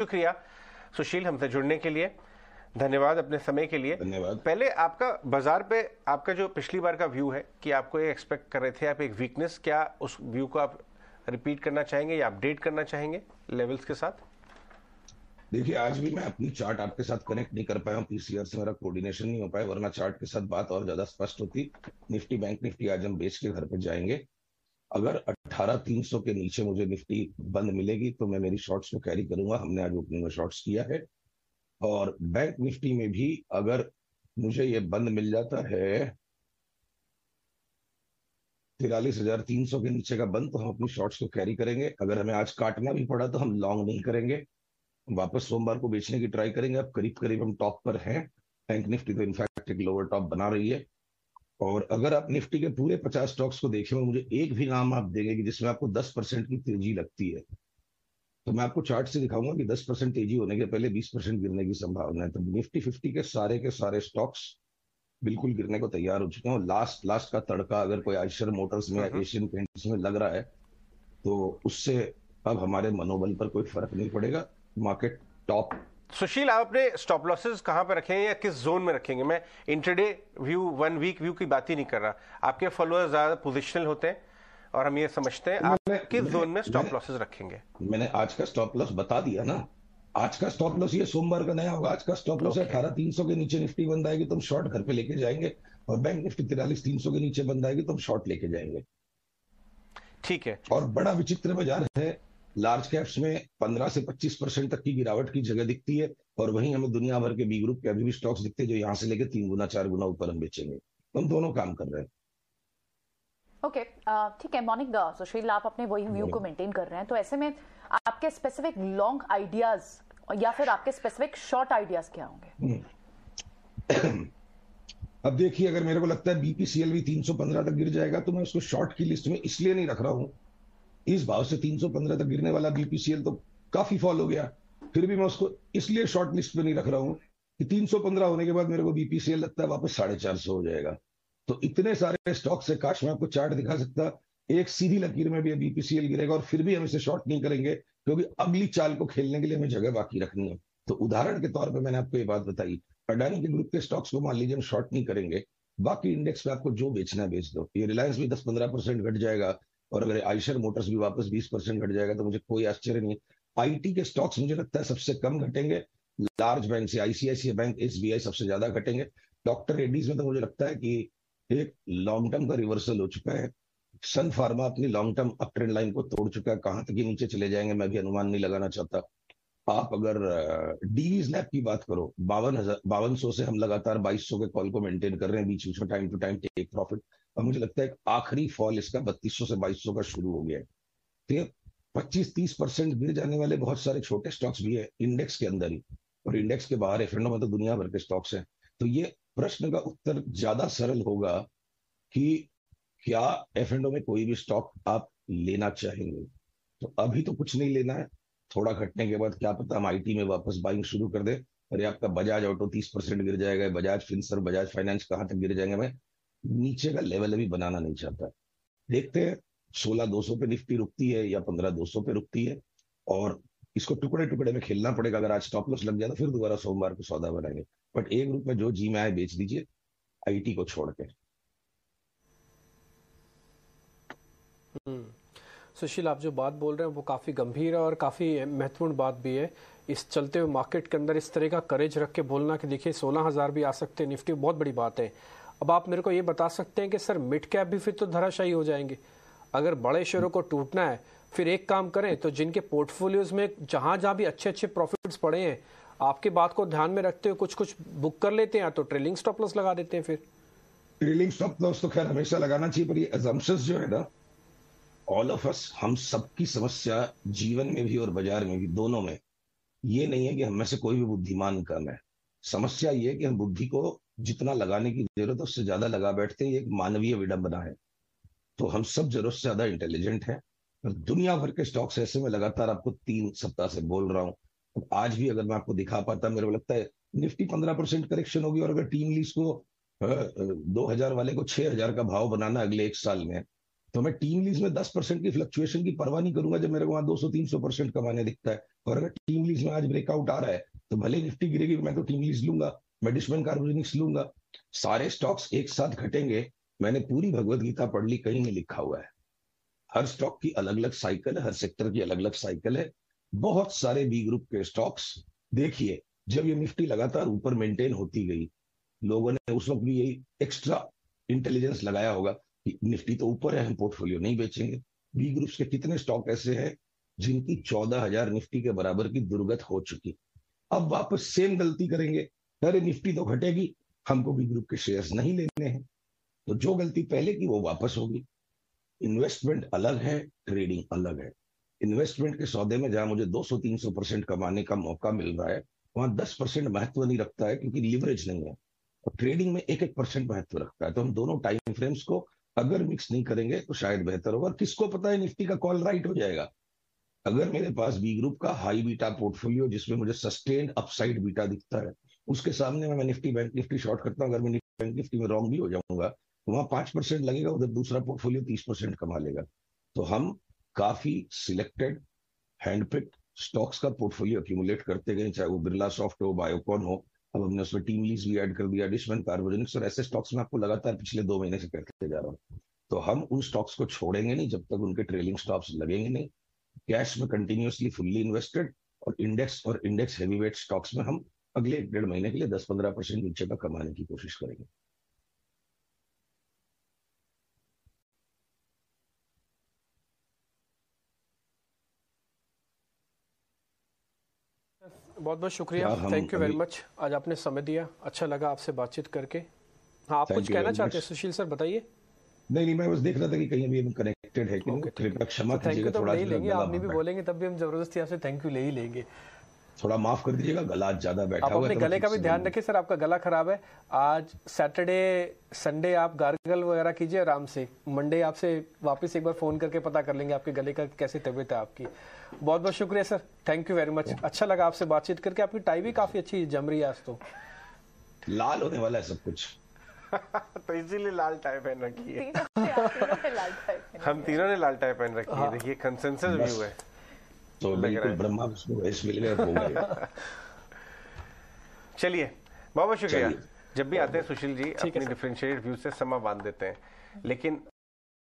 शुक्रिया सुशील हमसे जुड़ने के लिए, धन्यवाद अपने समय के लिए। धन्यवाद। पहले आपका बाजार पे आपका जो पिछली बार का व्यू है कि आपको ये एक्सपेक्ट कर रहे थे आप एक वीकनेस, क्या उस व्यू को आप रिपीट करना चाहेंगे या अपडेट करना चाहेंगे लेवल्स के साथ? देखिए, आज भी मैं अपनी चार्ट आपके साथ कनेक्ट नहीं कर पाया हूँ, पीसीआर से मेरा कोऑर्डिनेशन नहीं हो पाया, वरना चार्ट के साथ बात और ज्यादा स्पष्ट होती। निफ्टी बैंक निफ्टी आज हम बेच के घर पे जाएंगे। अगर 18,300 के नीचे मुझे निफ्टी बंद मिलेगी तो मैं मेरी शॉर्ट्स को कैरी करूंगा। हमने आज ओपनिंग में शॉर्ट्स किया है। और बैंक निफ्टी में भी अगर मुझे ये बंद मिल जाता है 43,300 के नीचे का बंद, तो हम अपनी शॉर्ट्स को कैरी करेंगे। अगर हमें आज काटना भी पड़ा तो हम लॉन्ग नहीं करेंगे, वापस सोमवार को बेचने की ट्राई करेंगे। अब करीब करीब हम टॉप पर हैं। बैंक निफ्टी तो इनफैक्ट एक लोअर टॉप बना रही है। और अगर आप निफ्टी के पूरे 50 स्टॉक्स को देखें और मुझे एक भी नाम आप देंगे कि जिसमें आपको 10% की तेजी लगती है, तो मैं आपको चार्ट से दिखाऊंगा कि 10% तेजी होने के पहले 20% गिरने की संभावना है। तो निफ्टी 50 के सारे स्टॉक्स बिल्कुल गिरने को तैयार हो चुके हैं। और लास्ट का तड़का अगर कोई आयशर मोटर्स में या एशियन पेंट्स में लग रहा है तो उससे अब हमारे मनोबल पर कोई फर्क नहीं पड़ेगा। Market top. सुशील, आप अपने स्टॉप लॉसेस कहां पर रखेंगे या किस जोन में रखेंगे? मैं इंट्राडे व्यू, 1 वीक व्यू की बात ही नहीं कर रहा। आपके फॉलोअर्स ज्यादा पोजिशनल होते हैं और हम ये समझते हैं, आप किस जोन में स्टॉप लॉसेस रखेंगे? मैंने आज का स्टॉप लॉस बता दिया ना। आज का स्टॉप लॉस ये सोमवार का नया होगा। आज का स्टॉप लॉस है 18,300 के नीचे निफ्टी बंद आएगी तो हम शॉर्ट घर पे लेके जाएंगे, और बैंक निफ्टी 43,300 के नीचे बंद आएगी तो हम शॉर्ट लेके जाएंगे। ठीक है। और बड़ा विचित्र बाजार है। लार्ज कैप्स में 15 से 25% तक की गिरावट की जगह दिखती है, और वहीं हमें दुनिया भर के बी ग्रुप के अभी भी स्टॉक्स दिखते हैं जो यहां से लेकर 3 गुना 4 गुना ऊपर हम बेचेंगे। हम दोनों काम कर रहे हैं। ओके, ठीक है। मॉर्निंग सुशील, आप अपने वही व्यू को मेंटेन कर रहे हैं, तो ऐसे में आपके स्पेसिफिक लॉन्ग आइडियाज या फिर आपके स्पेसिफिक शॉर्ट आइडियाज क्या होंगे? अब देखिए, अगर मेरे को लगता है बीपीसीएल भी 315 तक गिर जाएगा तो मैं उसको शॉर्ट की लिस्ट में इसलिए नहीं रख रहा हूं। इस भाव से 315 तक गिरने वाला बीपीसीएल तो काफी फॉल हो गया, फिर भी मैं उसको इसलिए शॉर्ट लिस्ट पे नहीं रख रहा हूं कि 315 होने के बाद मेरे को बीपीसीएल लगता है वापस 450 हो जाएगा। तो इतने सारे स्टॉक से काश मैं आपको चार्ट दिखा सकता, एक सीधी लकीर में भी बीपीसीएल गिरेगा और फिर भी हम इसे शॉर्ट नहीं करेंगे, क्योंकि अगली चाल को खेलने के लिए हमें जगह बाकी रखनी है। तो उदाहरण के तौर पर मैंने आपको ये बात बताई, अडानी के ग्रुप के स्टॉक्स को मान लीजिए हम शॉर्ट नहीं करेंगे, बाकी इंडेक्स में आपको जो बेचना है बेच दो। ये रिलायंस भी 10-15% घट जाएगा, और अगर आयशर मोटर्स भी वापस 20% घट जाएगा तो मुझे कोई आश्चर्य नहीं। आईटी के स्टॉक्स मुझे लगता है सबसे कम घटेंगे। लार्ज बैंक से आईसीआईसीआई बैंक, एसबीआई सबसे ज्यादा घटेंगे। डॉक्टर रेड्डीज में तो मुझे लगता है कि एक लॉन्ग टर्म का रिवर्सल हो चुका है। सन फार्मा अपनी long term up trend line को तोड़ चुका है। कहां तक ये नीचे चले जाएंगे मैं भी अनुमान नहीं लगाना चाहता। आप अगर डीवीज लैब की बात करो, 5200 से हम लगातार 2200 के कॉल को मेंटेन कर रहे हैं, बीच बीच में time to time take profit. और मुझे लगता है आखिरी फॉल इसका 3200 से 2200 का शुरू हो गया है। तो ये 25-30% गिर जाने वाले बहुत सारे छोटे स्टॉक्स भी है इंडेक्स के अंदर ही, और इंडेक्स के बाहर एफ एंड में तो दुनिया भर के स्टॉक्स हैं। तो ये प्रश्न का उत्तर ज्यादा सरल होगा कि क्या एफ एंड में कोई भी स्टॉक आप लेना चाहेंगे? तो अभी तो कुछ नहीं लेना है। थोड़ा घटने के बाद क्या पता हम आईटी में वापस बाइंग शुरू कर दे। अरे आपका बजाज ऑटो 30% गिर जाएगा, बजाज फिनसर, बजाज फाइनेंस कहां तक गिर जाएंगे। मैं नीचे का लेवल अभी बनाना नहीं चाहता। देखते हैं 16,200 पे निफ्टी रुकती है या 15,200 पे रुकती है, और इसको टुकड़े टुकड़े में खेलना पड़ेगा। अगर आज स्टॉप लॉस लग गया तो फिर दोबारा सोमवार को सौदा बनाएंगे। बट एक ग्रुप में जो जी में आए बेच दीजिए, आईटी को छोड़ के। सुशील, आप जो बात बोल रहे हैं वो काफ़ी गंभीर है और काफ़ी महत्वपूर्ण बात भी है। इस चलते हुए मार्केट के अंदर इस तरह का करेज रख के बोलना कि देखिए 16,000 भी आ सकते हैं निफ्टी, बहुत बड़ी बात है। अब आप मेरे को ये बता सकते हैं कि सर मिड कैप भी फिर तो धराशायी हो जाएंगे। अगर बड़े शेयरों को टूटना है, फिर एक काम करें तो जिनके पोर्टफोलियोज में जहां जहां भी अच्छे अच्छे प्रॉफिट्स पड़े हैं, आपकी बात को ध्यान में रखते हुए कुछ कुछ बुक कर लेते हैं, तो ट्रेलिंग स्टॉप लॉस लगा देते हैं। फिर ट्रेलिंग स्टॉप लॉस तो खैर हमेशा लगाना चाहिए, पर ये अजम्पशंस जो है ना, ऑल ऑफ अस, हम सबकी समस्या जीवन में भी और बाजार में भी, दोनों में, ये नहीं है कि हम में से कोई भी बुद्धिमान कम है। समस्या ये है कि हम बुद्धि को जितना लगाने की जरूरत है उससे ज्यादा लगा बैठते हैं। ये एक मानवीय विडंबना है। तो हम सब जरूरत से ज्यादा इंटेलिजेंट हैं। और दुनिया भर के स्टॉक्स ऐसे में लगातार आपको 3 सप्ताह से बोल रहा हूं। आज भी अगर मैं आपको दिखा पाता, मेरे को लगता है निफ्टी 15% करेक्शन होगी, और अगर टीम लीज को 2,000 वाले को 6,000 का भाव बनाना अगले 1 साल में, तो मैं टीम लीज में 10% की फ्लक्चुएशन की परवाह नहीं करूंगा जब मेरे को वहां 200-300% कमाने दिखता है। और अगर टीम लीज में आज ब्रेकआउट आ रहा है तो भले निफ्टी गिरेगी, मैं तो टीम लीज लूंगा, मेडिसमैन कार्बोजेनिक्स लूंगा। सारे स्टॉक्स एक साथ घटेंगे। मैंने पूरी भगवत गीता पढ़ ली, कहीं में लिखा हुआ है हर स्टॉक की अलग अलग साइकिल है, हर सेक्टर की अलग अलग साइकिल है। बहुत सारे बी ग्रुप के स्टॉक्स देखिए, जब ये निफ्टी लगातार ऊपर मेंटेन होती गई, लोगों ने उस वक्त भी यही एक्स्ट्रा इंटेलिजेंस लगाया होगा कि निफ्टी तो ऊपर है, हम पोर्टफोलियो नहीं बेचेंगे। बी ग्रुप्स के कितने स्टॉक ऐसे हैं जिनकी 14,000 निफ्टी के बराबर की दुर्गत हो चुकी, अब वापस सेम गलती करेंगे, अरे निफ्टी तो घटेगी, हमको बी ग्रुप के शेयर्स नहीं लेने हैं। तो जो गलती पहले की वो वापस होगी। इन्वेस्टमेंट अलग है, ट्रेडिंग अलग है। इन्वेस्टमेंट के सौदे में जहां मुझे 200-300% कमाने का मौका मिल रहा है, वहां 10% महत्व नहीं रखता है क्योंकि लीवरेज नहीं है, और ट्रेडिंग में 1-1% महत्व रखता है। तो हम दोनों टाइम फ्रेम्स को अगर मिक्स नहीं करेंगे तो शायद बेहतर होगा। और किसको पता है निफ्टी का कॉल राइट हो जाएगा। अगर मेरे पास बी ग्रुप का हाई बीटा पोर्टफोलियो जिसमें मुझे सस्टेन्ड अपसाइड बीटा दिखता है, उसके सामने मैं निफ्टी बैंक निफ्टी शॉर्ट करता हूं, अगर मैं बैंक निफ्टी में रॉन्ग भी हो जाऊंगा तो वहां 5% लगेगा, उधर दूसरा पोर्टफोलियो 30% कमा लेगा। तो हम काफी सिलेक्टेड हैंडपिक्ड स्टॉक्स का पोर्टफोलियो एक्यूमुलेट करते गए, चाहे वो बिरला सॉफ्ट हो, बायोकॉन हो, अब हमने उसमें टीम लीज भी ऐड कर दिया, डिशमैन कार्बोजेनिक्स, और ऐसे स्टॉक्स में आपको लगातार पिछले 2 महीने से कहते जा रहा हूँ। तो हम उन स्टॉक्स को छोड़ेंगे नहीं जब तक उनके ट्रेलिंग स्टॉप्स लगेंगे नहीं। कैश में कंटिन्यूअसली फुल्ली इन्वेस्टेड, और इंडेक्स हैवीवेट स्टॉक्स में हम अगले 1-1.5 महीने के लिए 10-15% नीचे का कमाने की कोशिश करेंगे। बहुत बहुत शुक्रिया, थैंक यू वेरी मच, आज आपने समय दिया, अच्छा लगा आपसे बातचीत करके। हाँ, आप कुछ कहना चाहते हैं सुशील सर, बताइए। नहीं, मैं बस देख रहा था कि कहीं अभी कनेक्टेड है कि नहीं। कृपया क्षमा कीजिएगा, थोड़ा ले लेंगे, आप नहीं भी बोलेंगे तब भी हम जबरदस्ती आपसे थैंक यू ले ही लेंगे। थोड़ा माफ कर दीजिएगा, गला ज्यादा बैठा हुआ है। आप अपने गले का भी ध्यान रखिए सर, आपका गला खराब है। आज सैटरडे संडे आप गार्गल वगैरह कीजिए आराम से, मंडे आपसे वापस एक बार फोन करके पता कर लेंगे आपके गले का कैसी तबीयत है आपकी। बहुत बहुत शुक्रिया sir, thank you very much, अच्छा लगा आपसे बातचीत करके। आपकी टाई भी काफी अच्छी जम रही है आज, तो लाल होने वाला है सब कुछ। तो इसीलिए लाल टाई पहन रखी है। हम तीनों ने लाल टाई पहन रखी है। देखिए कंसेंसस व्यू है, तो बिल्कुल ब्रह्मा विष्णु महेश मिल गए, हो गए। चलिए, बहुत बहुत शुक्रिया। जब भी आते हैं सुशील जी अपनी डिफरेंशिएटेड व्यू से समा बांध देते हैं, लेकिन